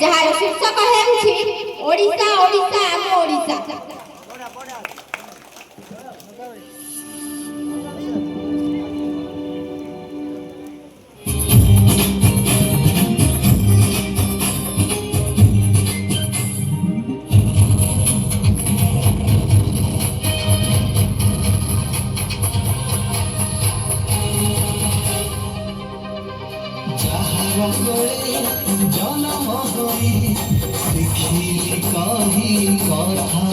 ଯାହାର ଶୀର୍ଷକ ହେଉଛି ଓଡ଼ିଶା ଓଡ଼ିଶା ଆମ ଓଡ଼ିଶା। জনম হই শিখিলি কহি কথা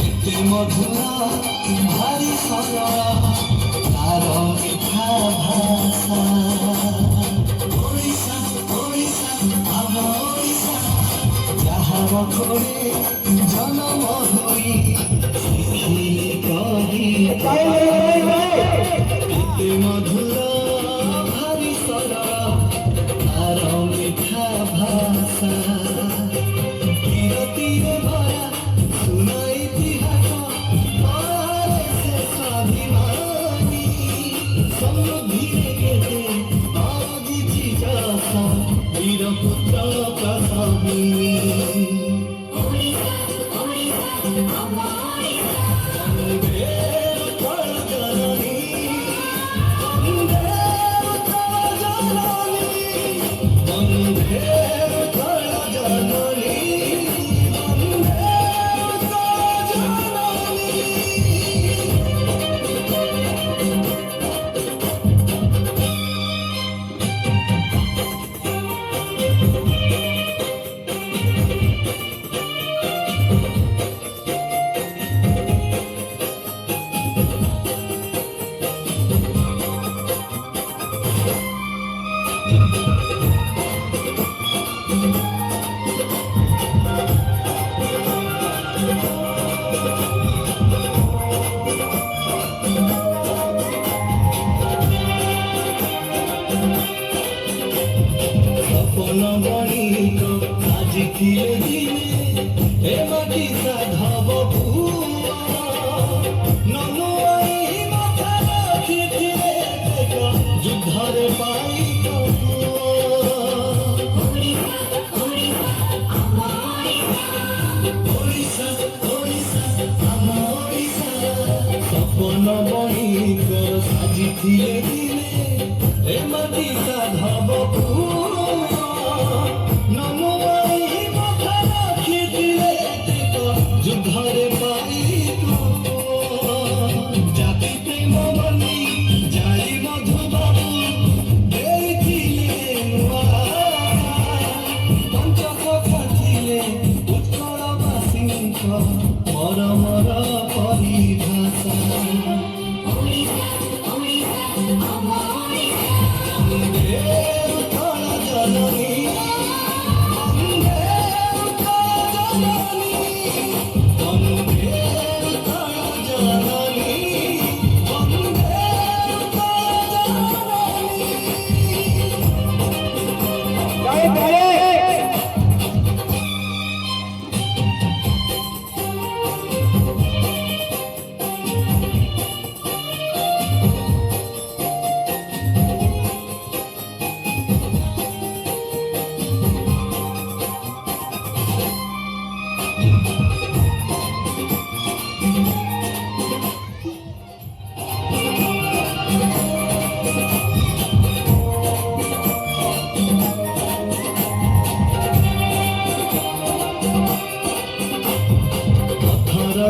এতে মধুর ভারি সরল তার মিঠা ভাষা। ওড়িশা ওড়িশা আম ওড়িশা যাহার ঘরে জনম হই শিখিলি কহি এতে মধুর ভারি সরল তার মিঠা ভাষা। তীরে তীরে ভরা শুনো ইতিহাস পরে সে স্বাভিমানী সমৃদ্ধিরে কেটে অজিছি যশ বীরপুত্র প্রসবিনী। বণিক আজি ধীরে ধীরে এ মাটি সাধব ননুয়াই মাথা রাখিছিলে যুদ্ধরে পাই স্বপ্ন বণিক সাজি ধীরে ধীরে এ মাটি সাধব যুদ্ধরে পাই জাতি প্রেম বনি যাই মধুবাবু ଦେଇଥିଲେ ପଞ୍ଚସଖା ଥିଲେ ଉତ୍କଳବାସୀଙ୍କ ମରମର ପରିଭାଷା।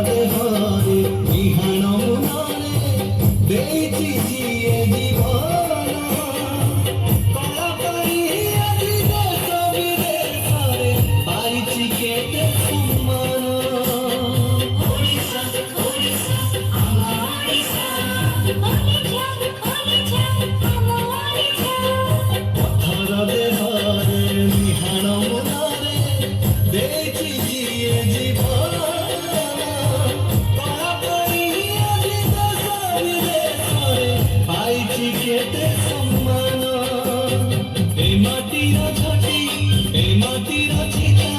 দেহরে বিহান মুনারে দেইছি জিয়ে জীবন কলাকারি আদি দেশ বিদেশরে পাইছি কেতে সম্মান। ওড়িশা ওড়িশা আমার ওড়িশা পথর দেহরে বিহান মুনারে দেইছি জিয়ে জীবন কেতে সম্মান। এই মাটির ঝটি এই মাটির চিতা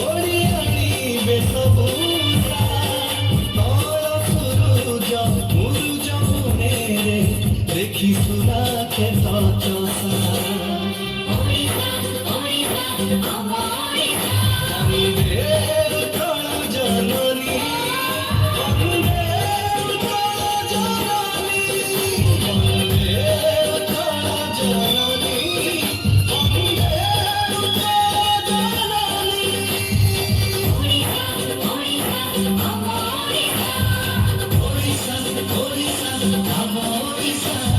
ওড়িয়ানি বেশভূষা তল সূরজ মুরুজ মনে রে দেখি সুরা ক্ষেত চষা বন্দে উৎকল জননী বন্দে উৎকল জননী বন্দে উৎকল জননী বন্দে উৎকল জননী ওড়িশা ওড়িশা আম ওড়িশা